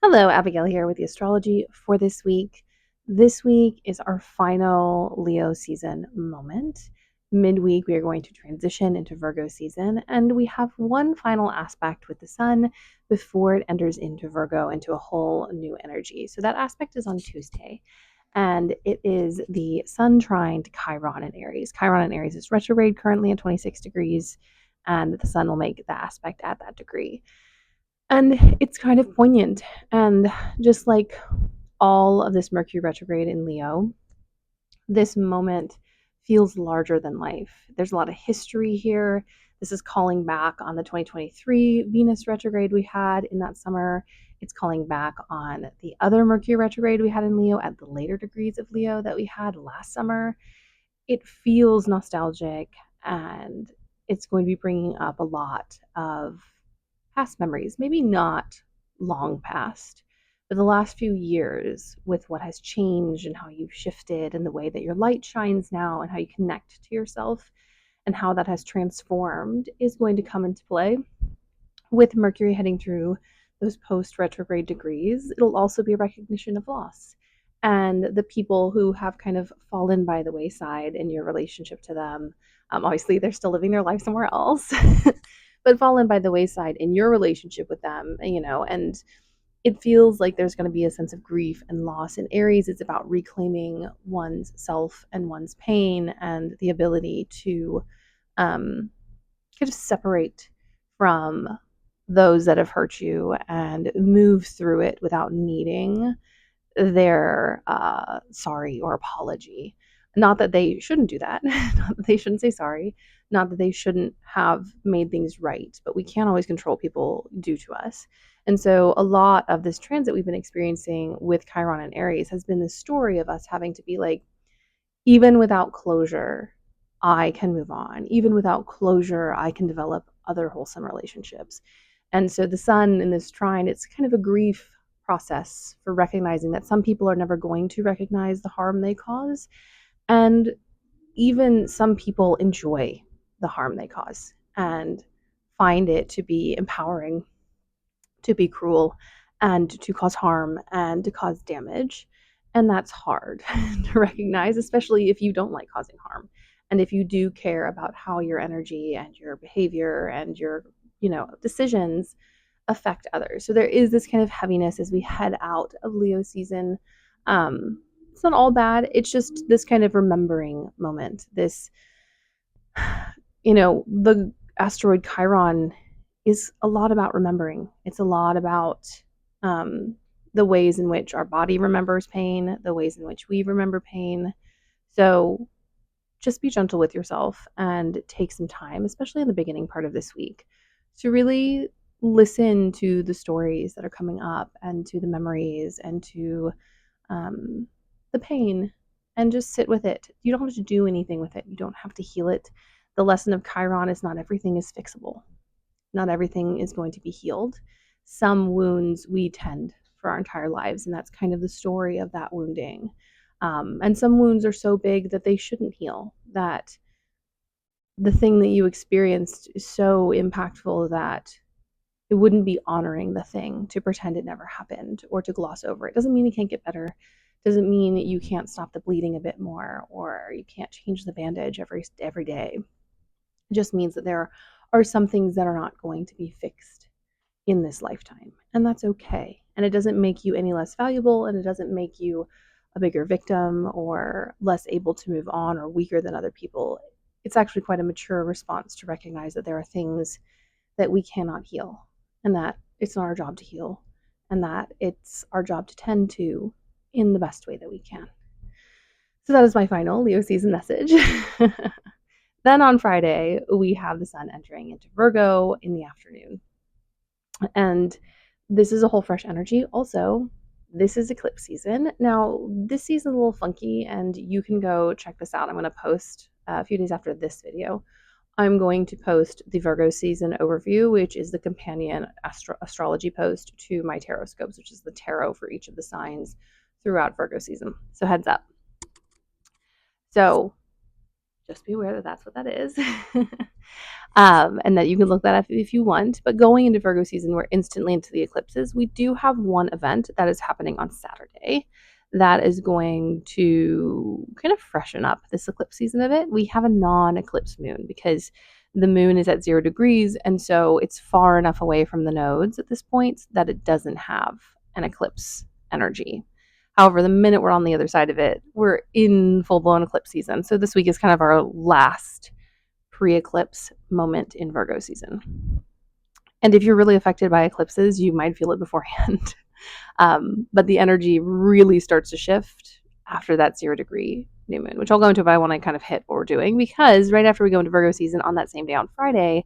Hello, Abigail here with the astrology for this week. This week is our final Leo season moment. Midweek, we are going to transition into Virgo season, and we have one final aspect with the sun before it enters into Virgo into a whole new energy. So that aspect is on Tuesday, and it is the sun trine to Chiron in Aries. Chiron in Aries is retrograde currently at 26 degrees, and the sun will make the aspect at that degree. And it's kind of poignant. And just like all of this Mercury retrograde in Leo, this moment feels larger than life. There's a lot of history here. This is calling back on the 2023 Venus retrograde we had in that summer. It's calling back on the other Mercury retrograde we had in Leo at the later degrees of Leo that we had last summer. It feels nostalgic, and it's going to be bringing up a lot of past memories, maybe not long past, but the last few years with what has changed and how you've shifted and the way that your light shines now and how you connect to yourself and how that has transformed is going to come into play with Mercury heading through those post retrograde degrees. It'll also be a recognition of loss and the people who have kind of fallen by the wayside in your relationship to them. Obviously, they're still living their life somewhere else, but fallen by the wayside in your relationship with them, and it feels like there's going to be a sense of grief and loss. In Aries, it's about reclaiming one's self and one's pain and the ability to kind of separate from those that have hurt you and move through it without needing their sorry or apology. Not that they shouldn't do that, not that they shouldn't say sorry, not that they shouldn't have made things right, but we can't always control people do to us. And so a lot of this transit we've been experiencing with Chiron and Aries has been the story of us having to be like, even without closure, I can move on. Even without closure, I can develop other wholesome relationships. And so the sun in this trine, it's kind of a grief process for recognizing that some people are never going to recognize the harm they cause. And even some people enjoy the harm they cause and find it to be empowering to be cruel and to cause harm and to cause damage. And that's hard to recognize, especially if you don't like causing harm. And if you do care about how your energy and your behavior and your, decisions affect others. So there is this kind of heaviness as we head out of Leo season. It's not all bad. It's just this kind of remembering moment. This, the asteroid Chiron is a lot about remembering. It's a lot about the ways in which our body remembers pain, the ways in which we remember pain. So just be gentle with yourself and take some time, especially in the beginning part of this week, to really listen to the stories that are coming up and to the memories and to the pain, and just sit with it. You don't have to do anything with it. You don't have to heal it. The lesson of Chiron is not everything is fixable. Not everything is going to be healed. Some wounds we tend for our entire lives, and that's kind of the story of that wounding. And some wounds are so big that they shouldn't heal, that the thing that you experienced is so impactful that it wouldn't be honoring the thing to pretend it never happened or to gloss over it. Doesn't mean it can't get better. Doesn't mean you can't stop the bleeding a bit more or you can't change the bandage every day. It just means that there are some things that are not going to be fixed in this lifetime, and that's okay. And it doesn't make you any less valuable, and it doesn't make you a bigger victim or less able to move on or weaker than other people. It's actually quite a mature response to recognize that there are things that we cannot heal, and that it's not our job to heal, and that it's our job to tend to in the best way that we can. So that is my final Leo season message. Then on Friday, we have the sun entering into Virgo in the afternoon. And this is a whole fresh energy. Also, this is eclipse season. Now, this season is a little funky, and you can go check this out. I'm going to post a few days after this video. I'm going to post the Virgo season overview, which is the companion astrology post to my Tarotscopes, which is the tarot for each of the signs throughout Virgo season. So heads up. So Just be aware that that's what that is. And that you can look that up if you want. But going into Virgo season, we're instantly into the eclipses. We do have one event that is happening on Saturday that is going to kind of freshen up this eclipse season of it. We have a non eclipse moon because the moon is at 0 degrees. And so it's far enough away from the nodes at this point that it doesn't have an eclipse energy. However, the minute we're on the other side of it, we're in full blown eclipse season. So this week is kind of our last pre-eclipse moment in Virgo season. And if you're really affected by eclipses, you might feel it beforehand. But the energy really starts to shift after that 0 degree new moon, which I'll go into if I want to kind of hit what we're doing, because right after we go into Virgo season on that same day on Friday,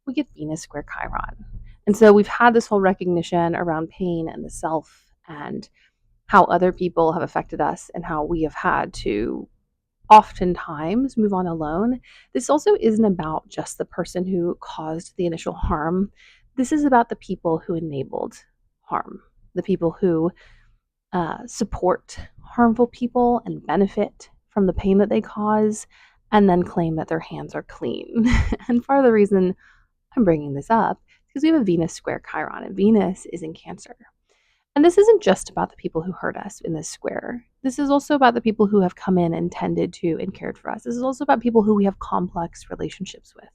we get Venus square Chiron. And so we've had this whole recognition around pain and the self and how other people have affected us and how we have had to oftentimes move on alone. This also isn't about just the person who caused the initial harm. This is about the people who enabled harm, the people who support harmful people and benefit from the pain that they cause, and then claim that their hands are clean. And part of the reason I'm bringing this up is because we have a Venus square Chiron, and Venus is in Cancer. And this isn't just about the people who hurt us in this square. This is also about the people who have come in and tended to and cared for us. This is also about people who we have complex relationships with,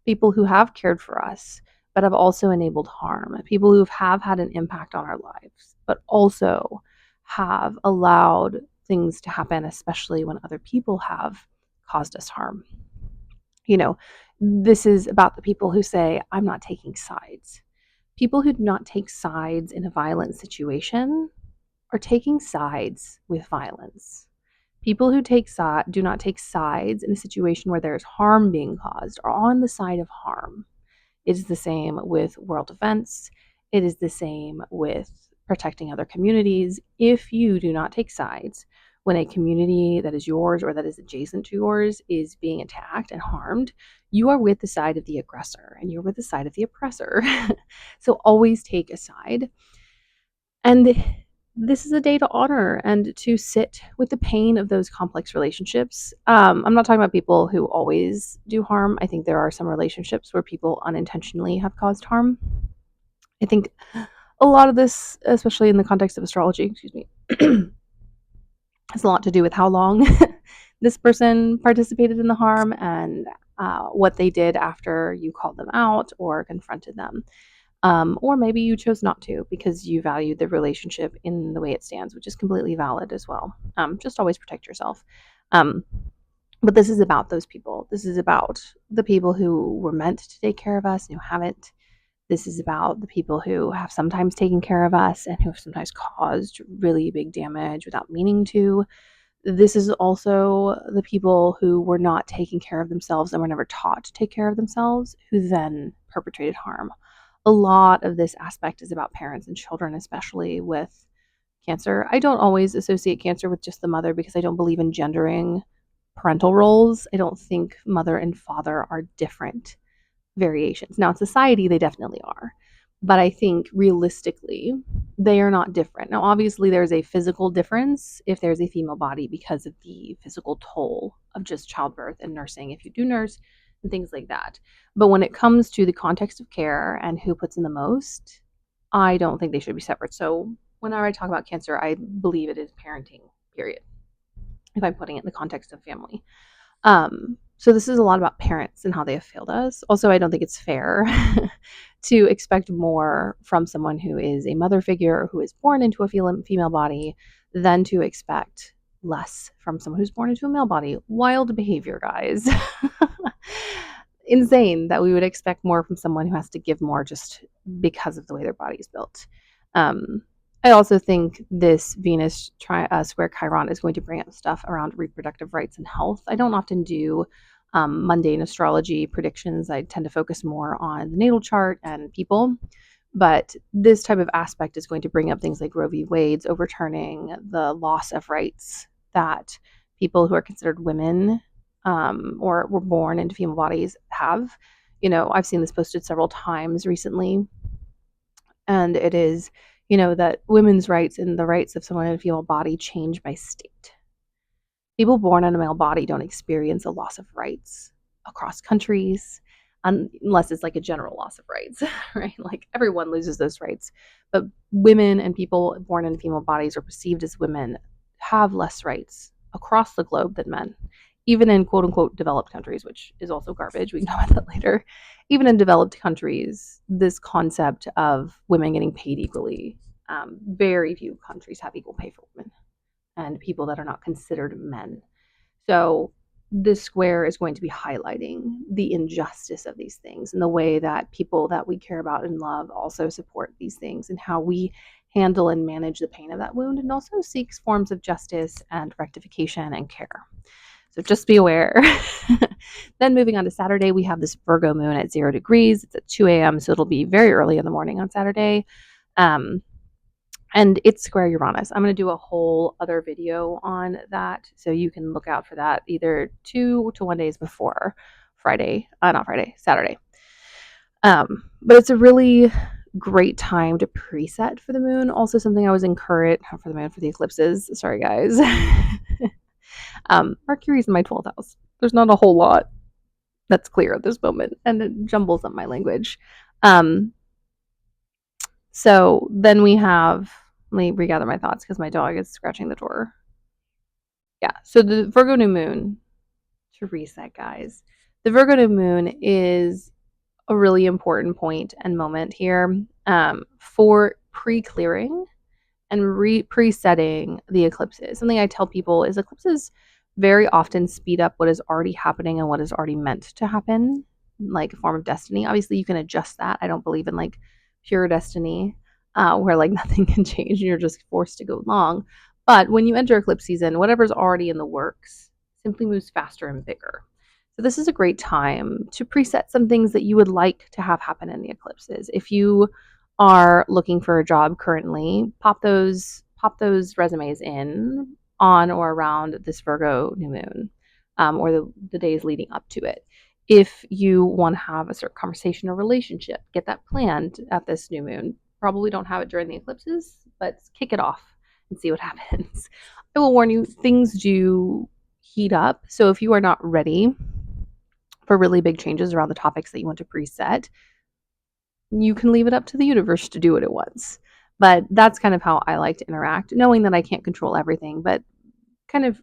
people who have cared for us, but have also enabled harm, people who have had an impact on our lives, but also have allowed things to happen, especially when other people have caused us harm. You know, this is about the people who say, I'm not taking sides. People who do not take sides in a violent situation are taking sides with violence. People who do not take sides in a situation where there is harm being caused are on the side of harm. It is the same with world events. It is the same with protecting other communities. If you do not take sides when a community that is yours or that is adjacent to yours is being attacked and harmed, you are with the side of the aggressor and you're with the side of the oppressor. So always take a side. And this is a day to honor and to sit with the pain of those complex relationships. I'm not talking about people who always do harm. I think there are some relationships where people unintentionally have caused harm. I think a lot of this, especially in the context of astrology, excuse me, has a lot to do with how long this person participated in the harm and what they did after you called them out or confronted them. Or maybe you chose not to because you valued the relationship in the way it stands, which is completely valid as well. Just always protect yourself. Um, but this is about those people. This is about the people who were meant to take care of us and who haven't. This is about the people who have sometimes taken care of us and who have sometimes caused really big damage without meaning to. This is also the people who were not taking care of themselves and were never taught to take care of themselves, who then perpetrated harm. A lot of this aspect is about parents and children, especially with Cancer. I don't always associate Cancer with just the mother because I don't believe in gendering parental roles. I don't think mother and father are different variations. Now, in society, they definitely are. But I think realistically, they are not different. Now, obviously, there's a physical difference if there's a female body because of the physical toll of just childbirth and nursing, if you do nurse, and things like that. But when it comes to the context of care and who puts in the most, I don't think they should be separate. So, whenever I talk about Cancer, I believe it is parenting, period, if I'm putting it in the context of family. So this is a lot about parents and how they have failed us. Also, I don't think it's fair to expect more from someone who is a mother figure or who is born into a female body than to expect less from someone who's born into a male body. Wild behavior, guys. Insane that we would expect more from someone who has to give more just because of the way their body is built. I also think this Venus square Chiron is going to bring up stuff around reproductive rights and health. I don't often do mundane astrology predictions. I tend to focus more on the natal chart and people. But this type of aspect is going to bring up things like Roe v. Wade's overturning, the loss of rights that people who are considered women or were born into female bodies have. I've seen this posted several times recently. And it is, that women's rights and the rights of someone in a female body change by state. People born in a male body don't experience a loss of rights across countries unless it's like a general loss of rights, right? Like everyone loses those rights. But women and people born in female bodies or perceived as women have less rights across the globe than men, even in quote unquote developed countries, which is also garbage. We can talk about that later. Even in developed countries, this concept of women getting paid equally, very few countries have equal pay for women and people that are not considered men. So this square is going to be highlighting the injustice of these things and the way that people that we care about and love also support these things and how we handle and manage the pain of that wound and also seeks forms of justice and rectification and care. So just be aware. Then moving on to Saturday, we have this Virgo moon at 0 degrees. It's at 2 a.m., so it'll be very early in the morning on Saturday. And it's square Uranus. I'm going to do a whole other video on that, so you can look out for that either 2 to 1 days before Saturday. But it's a really great time to preset for the moon. Also, something I was encouraged for the moon, for the eclipses. Sorry, guys. Mercury's in my 12th house. There's not a whole lot that's clear at this moment, and it jumbles up my language. So then we have, let me regather my thoughts because my dog is scratching the door. Yeah, so the Virgo new moon, to reset, guys. The Virgo new moon is a really important point and moment here for pre-clearing and presetting the eclipses. Something I tell people is eclipses very often speed up what is already happening and what is already meant to happen, like a form of destiny. Obviously, you can adjust that. I don't believe in like pure destiny, where like nothing can change and you're just forced to go along. But when you enter eclipse season, whatever's already in the works simply moves faster and bigger. So this is a great time to preset some things that you would like to have happen in the eclipses. If you are looking for a job currently, pop those resumes in on or around this Virgo new moon, or the days leading up to it. If you want to have a certain conversation or relationship, get that planned at this new moon. Probably don't have it during the eclipses, but kick it off and see what happens. I will warn you, things do heat up. So if you are not ready for really big changes around the topics that you want to preset, you can leave it up to the universe to do it at once. But that's kind of how I like to interact, knowing that I can't control everything, but kind of,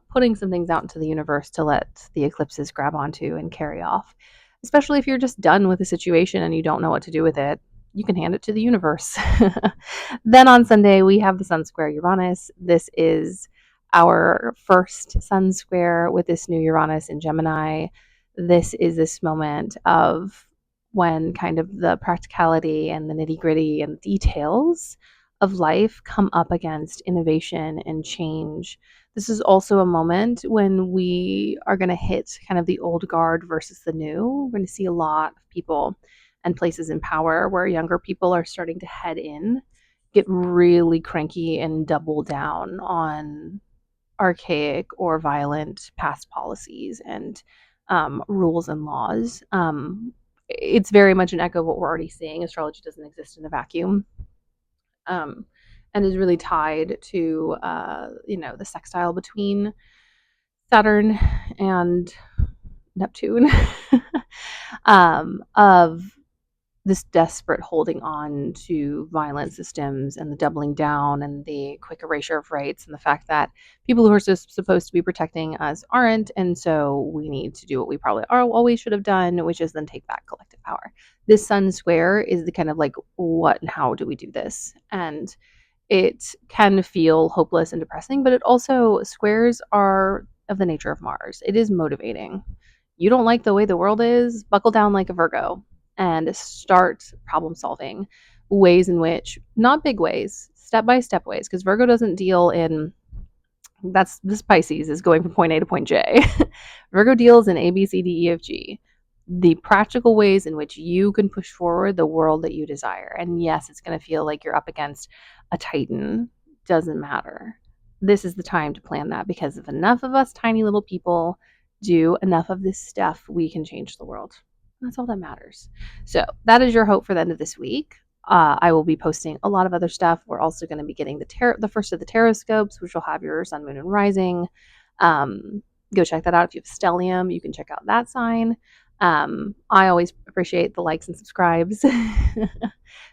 putting some things out into the universe to let the eclipses grab onto and carry off. Especially if you're just done with a situation and you don't know what to do with it, you can hand it to the universe. Then on Sunday, we have the Sun square Uranus. This is our first Sun square with this new Uranus in Gemini. This is this moment of when kind of the practicality and the nitty gritty and details of life come up against innovation and change. This is also a moment when we are going to hit kind of the old guard versus the new. We're going to see a lot of people and places in power where younger people are starting to head in, get really cranky and double down on archaic or violent past policies and rules and laws. It's very much an echo of what we're already seeing. Astrology doesn't exist in a vacuum, and is really tied to the sextile between Saturn and Neptune, of this desperate holding on to violent systems and the doubling down and the quick erasure of rights and the fact that people who are supposed to be protecting us aren't, and so we need to do what we probably always should have done, which is then take back collective power. This Sun square is the kind of like, what and how do we do this? And it can feel hopeless and depressing, but it also, squares are of the nature of Mars. It is motivating. You don't like the way the world is, buckle down like a Virgo and start problem solving ways in which, not big ways, step by step ways, because Virgo doesn't deal in, that's, this Pisces is going from point A to point J. Virgo deals in A, B, C, D, E, F, G. The practical ways in which you can push forward the world that you desire. And yes, it's going to feel like you're up against a Titan. Doesn't matter. This is the time to plan that, because if enough of us tiny little people do enough of this stuff, we can change the world. That's all that matters. So that is your hope for the end of this week. I will be posting a lot of other stuff. We're also going to be getting the first of the Tarotscopes, which will have your sun, moon, and rising. Um, Go check that out. If you have stellium, you can check out that sign. I always appreciate the likes and subscribes.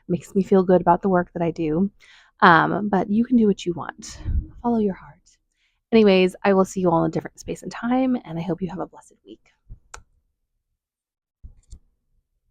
Makes me feel good about the work that I do. But you can do what you want. Follow your heart. Anyways, I will see you all in a different space and time, and I hope you have a blessed week.